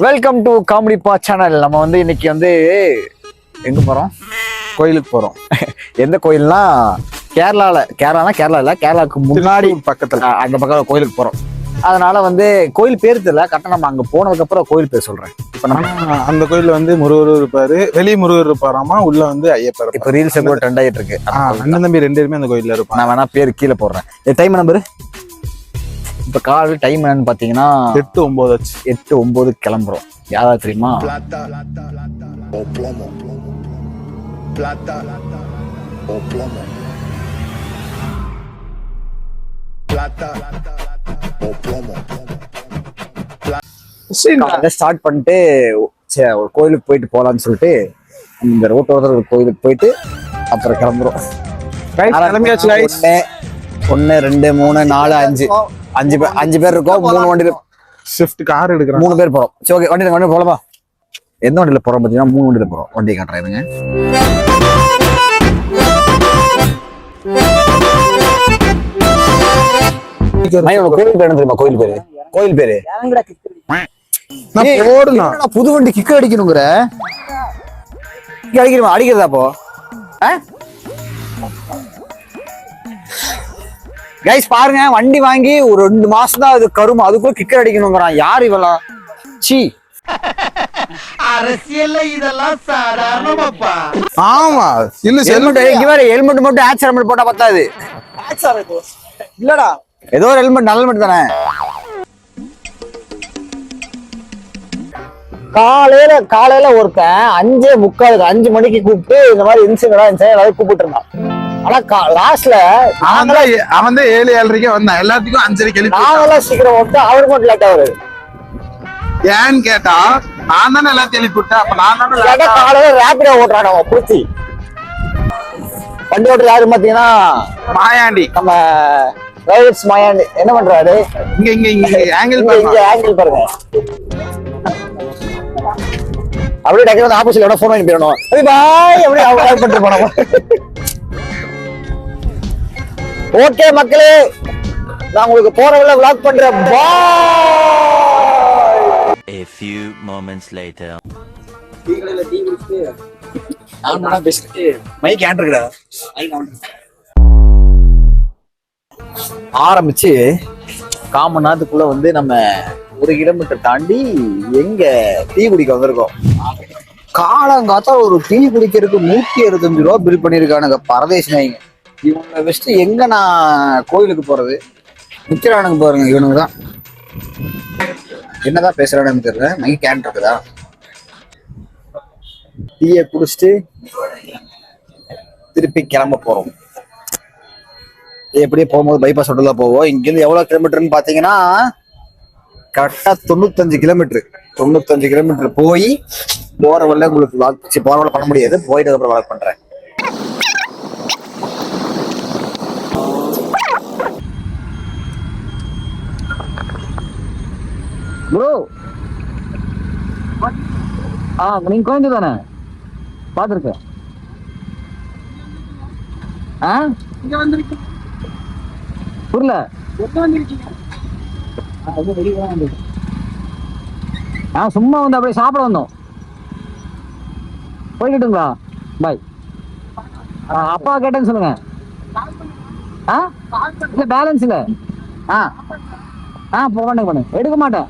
Welcome to comedy பா channel. நம்ம வந்து இன்னைக்கு வந்து எங்க போறோம்? கோயிலுக்கு போறோம். எந்த கோயில்னா கேரளா இல்ல, கேரளாவுக்கு முன்னாடி பக்கத்துல அந்த பக்கம் கோயிலுக்கு போறோம். அதனால வந்து கோயில் பேர் தெரியல, கரெக்டா நம்ம அங்க போனதுக்கு அப்புறம் கோயில் பேர் சொல்றேன். இப்ப நம்ம அந்த கோயில்ல வந்து முருகர் இருப்பாரு, வெளி முருகர் இருப்பாராமா, உள்ள வந்து ஐயப்பர். இப்ப ரீல்ஸ் கூட ட்ரெண்ட் ஆயிட்டு இருக்கு. அண்ணன் தம்பி ரெண்டு பேருமே அந்த கோயில்ல இருப்பாங்க. நான் வேணா பேர் கீழே போடுறேன். டைம் நம்பரு இப்ப காலையில் டைம் என்னன்னு பாத்தீங்கன்னா 8-9 கிளம்புறோம். யாராவது தெரியுமா? ஸ்டார்ட் பண்ணிட்டு ஒரு கோயிலுக்கு போயிட்டு போலான்னு சொல்லிட்டு இந்த ரோட்டோட ஒரு கோயிலுக்கு போயிட்டு அப்புறம் கிளம்புறோம். 1 2 3 4 5 பேர் இருக்கோம். 3 வண்டியில ஷிஃப்ட் கார் எடுக்கிறோம். 3 பேர் போறோம். சரி, ஓகே, வண்டி போலாமா? எந்த வண்டியில போறோம் பாத்தீங்கன்னா 3 வண்டியில போறோம். வண்டியை காட்டுறேன். கோயில் பேர் தெரியுமா? கோயில் பேரு புது வண்டி கிக் அடிக்கணுங்கிற அடிக்கணுமா? அடிக்கிறதா அப்போ? கைஸ் பாருங்க, வண்டி வாங்கி ஒரு 2 மாசம் தான் அது கருமா, அதுக்குள்ள கிக்கர் அடிக்கணுங்கிறான். யார் இவெல்லாம்? சி, அரசியல்ல இதெல்லாம் சாதாரணமாப்பா. ஆமா, இல்ல ஹெல்மெட் மட்டும் ஆக்ஸ் ஹெல்மெட் போட்டா பத்தாது. இல்லடா, ஏதோ ஒரு ஹெல்மெட், நல்ல ஹெல்மெட் தானே. காலையில ஒருத்தன் 5:45 5 மணிக்கு கூப்பிட்டு இந்த மாதிரி இன்சிடென்ட் கூப்பிட்டு இருந்தான். ஆனா லாஸ்ட்ல அவன் 7-7:30 வந்தான். எல்லாத்துக்கும் 5:30 நாங்கெல்லாம் சீக்கிரம் வந்து அவருக்கு மட்டும் லேட்டா வருது. ஏன்னு கேட்டா நான் தானே எல்லாத்தையும் எழுப்பி விட்டேன். அப்ப நான் தானே காலையில ரேபிடோ ஓட்டுறான். அவன் புடிச்சி வண்டி ஓட்டுற யாரு பாத்தீங்கன்னா மாயாண்டி, நம்ம மாயாண்டி. என்ன பண்றாரு? இங்க ஆங்கிள் பாருங்க. அப்படியே டக்குனு ஆப்போசிட்ல போன் வாங்கி போயிடணும். பாய் அப்படியே அவங்க பண்ணிட்டு போனோம். ஓகே மக்களே, நான் உங்களுக்கு போற வழியில vlog பண்றேன். A few moments later. ஆரம்பிச்சு 1/4 மணி நேரத்துக்குள்ள வந்து நம்ம 1 கிலோமீட்டர் தாண்டி எங்க டீ குடிக்க வந்திருக்கோம். காலங்காத்தா ஒரு டீ குடிக்கிறதுக்கு 125 ரூபா பில் பண்ணிருக்கானுங்க பரதேசி நாய்ங்க. இவங்க வச்சுட்டு எங்க நான் கோயிலுக்கு போறது? நிக்கிறானுங்க பாருங்க. இவனுங்க தான் என்னதான் பேசுறானுன்னு தெரியல. நைட் கேன் இருக்குதா? டீயை குடிச்சிட்டு திருப்பி கிளம்ப போறோம். எப்படியே போகும்போது பைபாஸ் ரோட்ல போவோம். இங்கிருந்து எவ்வளவு கிலோமீட்டர்னு பாத்தீங்கன்னா கரெக்டா 95 கிலோமீட்டர் போய் போற வழியில உங்களுக்கு போற வழியில பண்ண முடியாது. போயிட்டு அப்புறம் வளர்க் பண்றேன். ப்ரோ, நீங்க கோயம்புத்தூர் தானே? பாத்துருக்கேன். புரியல. சும்மா வந்து அப்படியே சாப்பிட வந்தோம். போய்கிட்டுங்களா? பாய். அப்பா கேட்டேன்னு சொல்லுங்க. இல்ல பேலன்ஸ் இல்ல. பண்ணு எடுக்க மாட்டேன்.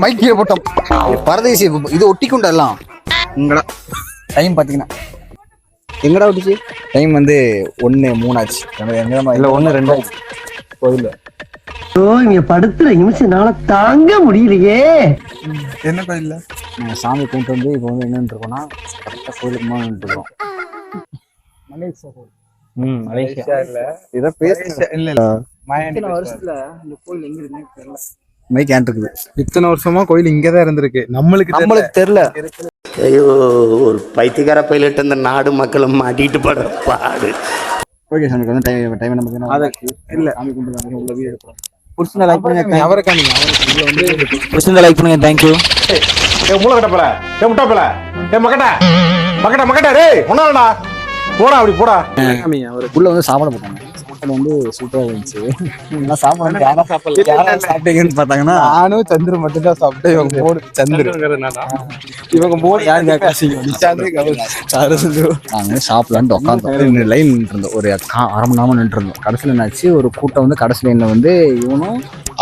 மைக்கில போட்டோம் பரதேசி. இது ஒட்டிக்குண்டா எல்லாம். டைம் பாத்தீங்கன்னா எங்கடா ஒட்டிச்சு? டைம் வந்து 1:03 ஆச்சு. இல்ல 1:02 ஆச்சு. கோயில இங்க படுத்துற நிமிஷம்னால தாங்க முடியலையே. என்ன கோயில்ல சாமி கும்பிட்டு வந்து இப்போ வந்து என்னன்னு இருக்கோம்னா கரெக்டா கோயிலுக்கு நின்று இருக்கோம். மலேசியா இல்ல இதை பேச இல்ல இல்ல இத்தனை வருஷத்துல இந்த கோயில் எங்க இருக்குன்னு தெரியல. மைக் ஏன் இருக்குது? இத்தனை வருஷமா கோயில் இங்கதான் இருந்திருக்கு. நம்மளுக்கு தெரியல. ஐயோ, ஒரு பைத்தியக்கார பைலட் இந்த நாடு மக்களும் மாட்டிட்டு படுற பாடு. ஓகே சாமி, கொஞ்சம் டைம் என்ன பண்ணுங்க? இல்ல சாமி கும்பிட்டு உள்ள வீடியோ எடுக்கிறோம். புடிச்சிருந்தா லைக் பண்ணுங்க. அவருக்கா நீங்க புடிச்சிருந்தா லைக் பண்ணுங்க. தேங்க்யூ. மூளை கட்டப்பல முட்டாப்பல மக்கட்ட மக்கட்ட மக்கட்ட டேய் ஒன்னாடா போடா அப்படி போடா. உள்ள வந்து சாப்பாடு போட்டாங்க. சாப்பாடு வந்து சூப்பரா இருந்துச்சு. எல்லாம் சாப்பாடு யாரா சாப்பிட்டீங்கன்னு பார்த்தாங்கன்னா நானும் சந்திர மட்டும் தான் சாப்பிட்டேன். இவங்க மூணு சந்திர இவங்க மூணு யாருங்க நாங்க சாப்பிடலான்ட்டு உட்காந்து லைன் நின்று இருந்தோம். ஒரு அரை மணி நேரம் நின்று இருந்தோம். கடைசியில் என்னாச்சு, ஒரு கூட்டம் வந்து கடைசி லைன்ல வந்து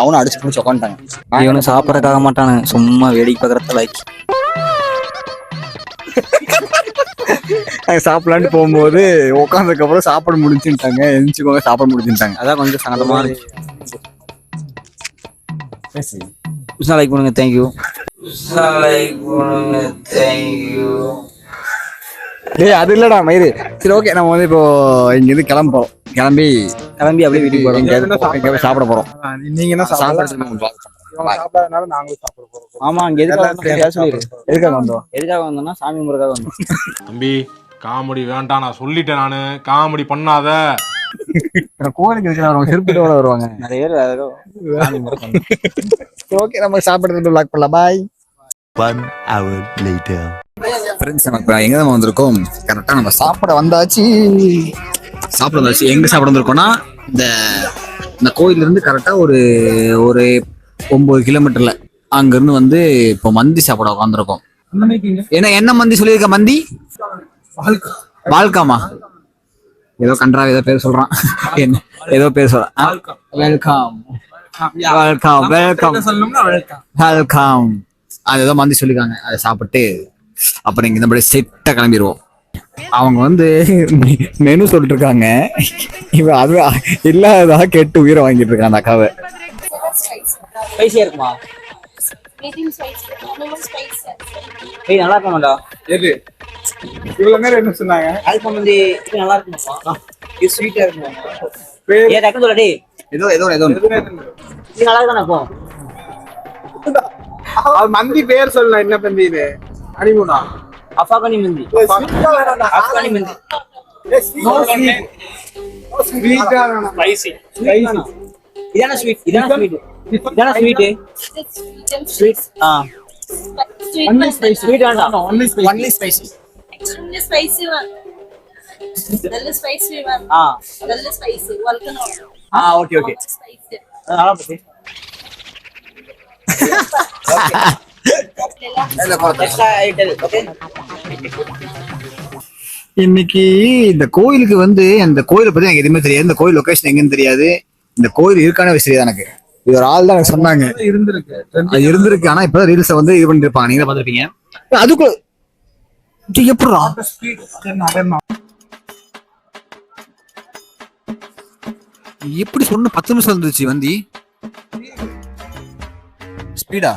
அவனும் அடிச்சு பிடிச்சி உட்காந்துட்டாங்க. இவனும் சாப்பிடறதுக்காக மாட்டானு, சும்மா வேடிக்கை பார்க்கறத லைக். சாப்பிடலான்ட்டு போகும்போது உட்காந்ததுக்கு அப்புறம் சாப்பாடு முடிச்சுட்டாங்க. எந்திரிச்சுக்கோங்க சாப்பாடு முடிச்சுட்டாங்க. அதான் கொஞ்சம் சங்கடமா இருக்கு. லைக் பண்ணுங்க. தேங்க்யூ. லைக் பண்ணுங்க. தேங்க்யூ. டேய் அது இல்லடா மயிறு. சரி ஓகே, நம்ம வந்து இப்போ இங்கிருந்து கிளம்பி அப்படியே வீட்டுக்கு போறோம். எங்கேயாவது சாப்பிட போறோம். நீங்க என்ன சாப்பிடாதனால நாங்களும் சாப்பிட போறோம். ஆமா, அங்க எதுக்காக வந்தோம்னா சாமி முருகாக வந்தோம். தம்பி காமெடி வேண்டாம், நான் சொல்லிட்டேன். நானு காமெடி பண்ணாத. கோயிலுக்கு இருக்கிறவங்க செருப்பிட்டோட வருவாங்க நிறைய பேர். ஓகே, நம்ம சாப்பிடுறது லாக் பண்ணலாம். பாய். 1 hour later. ஃப்ரெண்ட்ஸ், நம்ம எங்க தான் வந்திருக்கோம்? கரெக்டா நம்ம சாப்பிட வந்தாச்சு. எங்க சாப்பிட வந்திருக்கோம்னா இந்த கோயில்ல இருந்து கரெக்டா ஒரு 9 கிலோமீட்டர்ல அங்க இருந்து வந்து இப்போ மந்தி சாப்பிட உட்காந்துருக்கோம். என்ன மந்தி சொல்லியிருக்க? மந்தி வாழ்க்காமா ஏதோ கன்றாவ ஏதோ பேர் சொல்றான். என்ன ஏதோ பேர் சொல்றான். வெல்கம் அது ஏதோ மந்தி சொல்லிருக்காங்க. அதை சாப்பிட்டு அப்புறம் இங்க இந்த செட்டா கிளம்பிடுவோம். அவங்க வந்து மெனு சொல்லிட்டு இருக்காங்க. இவன் அது இல்லாததாக கேட்டு உயிரை வாங்கிட்டு இருக்கான் அந்த அக்காவை. ஸ்பைசியா இருக்குமா? நல்லா இருக்கும்டா. எது இவ்வளவு நேரம் என்ன சொன்னாங்க? ஆல்பம் வந்து நல்லா இருக்குமா? இது ஸ்வீட்டா இருக்குமா? பேர் ஏ டக்கு சொல்லடே. ஏதோ இது நல்லா தான இருக்கும். அது மந்தி பேர் சொல்லல. என்ன பந்தி இது? அனிமுனா அஃபாகானி மந்தி. அஃபாகானி மந்தி. இதான sweet. Sweet. only spicy. Sweet வேண்டாம். only spicy. Extremely spicy one. Very spicy one. Very spicy. Welcome. Okay. Spicy. நல்லா போச்சு. இன்னைக்கு இந்த கோயிலுக்கு வந்து அந்த கோயிலை பத்தி எனக்கு எதுவுமே தெரியாது. இந்த கோயில் லொகேஷன் எங்கன்னு தெரியாது. இந்த கோயில் இருக்கான விஷயம் எனக்கு இது ஒரு ஆள் தான் எனக்கு சொன்னாங்க. இருந்திருக்கு. ஆனா இப்ப ரீல்ஸ் வந்து இது பண்ணிட்டு இருப்பாங்க. நீங்க பாத்துருப்பீங்க. அதுக்குள்ள எப்படா எப்படி சொன்ன 10 நிமிஷம் இருந்துச்சு வந்தி ஸ்பீடா.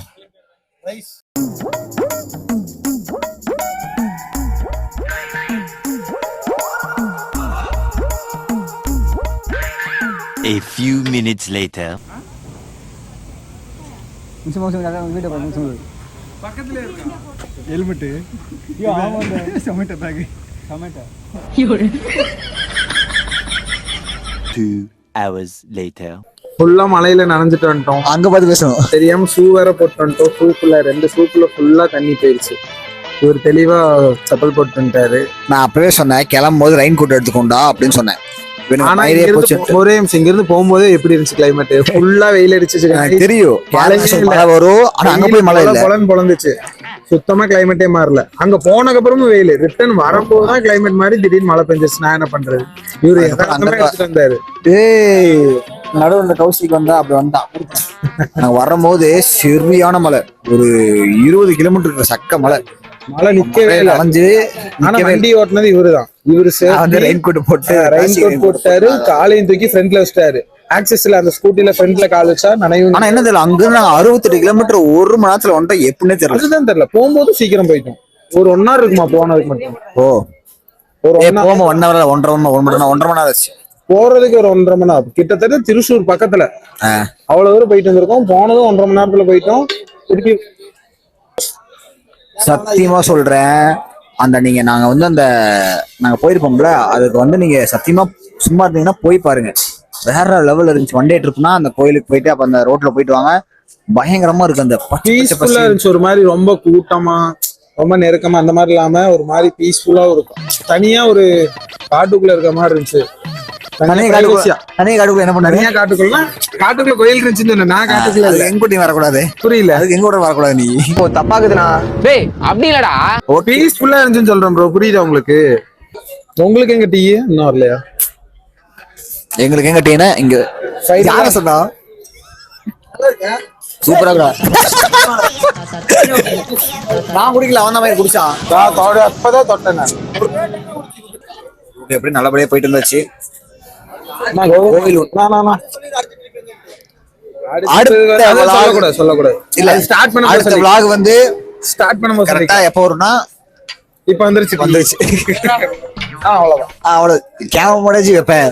A few minutes later. பக்கத்துல இருக்கா helmet. Tomato bag. 2 hours later. ஃபுல்லா மலையில நனைஞ்சிட்டு வந்துட்டோம். அங்க பார்த்து பேசணும். தெரியாம ஷூ வேற போட்டு வந்துட்டோம். ஷூக்குள்ள 2 ஷூக்குள்ள ஃபுல்லா தண்ணி போயிடுச்சு. இவர் தெளிவா செப்பல் போட்டு வந்துட்டாரு. நான் அப்பவே சொன்னேன் கிளம்பும் போது ரெயின் கோட் எடுத்துக்கோண்டா அப்படின்னு சொன்னேன். ஆனா ஒரே நிமிஷம் இங்க இருந்து போகும்போது எப்படி இருந்துச்சு கிளைமேட்? ஃபுல்லா வெயில் அடிச்சுச்சு. தெரியும் மழை வரும். ஆனா அங்க போய் மழை இல்ல. பொழந்துச்சு. சுத்தமா கிளைமேட்டே மாறல. அங்க போனதுக்கு அப்புறமும் வெயில். ரிட்டர்ன் வரும்போதுதான் கிளைமேட் மாதிரி திடீர்னு மழை பெஞ்சிருச்சு. நான் என்ன பண்றது? இவரு எடுத்துட்டு வந்தாரு. நடுவில் கௌசிக்கு வந்தா அப்படி வந்தான். நாங்க வரும்போது சரியான மழை. ஒரு 20 கிலோமீட்டர் சக்க மழை. மழை நிக்கவே அலைஞ்சு. ஆனா வண்டி ஓட்டுனது இவருதான். இவரு ரெயின் கோட் போட்டாரு. காலையும் தூக்கி ஃப்ரண்ட்ல வச்சிட்டாரு. ஆக்சஸ்ல அந்த ஸ்கூட்டில ஃப்ரண்ட்ல கால் வச்சா நனையும். ஆனா என்ன தெரியல, அங்க நாங்க 68 கிலோமீட்டர் 1 மணி நேரத்துல வந்துட்டோம். எப்படின்னே தெரியல. அதுதான் தெரியல. போகும்போது சீக்கிரம் போயிட்டோம். ஒரு 1 hour இருக்குமா போனதுக்கு மட்டும். ஓ ஒரு போமா 1 hour 1.5 மணி நேரம் ஆச்சு. போறதுக்கு ஒரு 1.5 மணி நேரம். கிட்டத்தட்ட திருச்சூர் பக்கத்துல அவ்வளவு தூரம் போயிட்டு வந்திருக்கோம். போனதும் 1.5 மணி நேரத்துல போயிட்டோம். திருப்பி சத்தியமா சொல்றேன், நாங்க வந்து நாங்க போயிருப்போம்ல, அதுக்கு வந்து நீங்க சத்தியமா சும்மா இருந்தீங்கன்னா போய் பாருங்க. வேற லெவல் இருந்துச்சு. ஒன் டே ட்ரிப்னா அந்த கோயிலுக்கு போயிட்டு அப்ப அந்த ரோட்ல போயிட்டு வாங்க, பயங்கரமா இருக்கு. அந்த பீஸ்ஃபுல்லா இருந்துச்சு. ஒரு மாதிரி ரொம்ப கூட்டமா ரொம்ப நெருக்கமா அந்த மாதிரி இல்லாம ஒரு மாதிரி பீஸ்ஃபுல்லா இருக்கும். தனியா ஒரு காட்டுக்குள்ள இருக்க மாதிரி இருந்துச்சு. தனியா காட்டுக்குள்ள என்ன பண்ணாரு? தனியா காட்டுக்குள்ள கோயில் இருந்துச்சுன்னு. நான் காட்டுக்குள்ள இல்ல. எங்கூட்டி வரக்கூடாது. புரியல. அதுக்கு எங்க கூட வரக்கூடாது. நீ தப்பாக்குதுண்ணா. டேய் அப்படி இல்லடா. பீஸ்ஃபுல்லா இருந்துச்சுன்னு சொல்றேன் ப்ரோ. புரியுதா உங்களுக்கு? உங்களுக்கு எங்க டீ இன்னும் வரலையா? எங்களுக்கு எங்க டீனா இங்க யார சொன்னா சூப்பரா நான் குடிக்கல, அவன் தான் குடிச்சான். அப்பதான் தொட்டேன் நான். எப்படி நல்லபடியா போயிட்டு இருந்தாச்சு. சொல்லக்கூடாது. இல்ல ஸ்டார்ட் பண்ண vlog வந்து ஸ்டார்ட் பண்ணும்போது கரெக்டா எப்ப வரும்னா இப்ப வந்துருச்சு. அவ்வளவுதான். அவ்வளவு கேமரா முடைச்சி வைப்பேன்.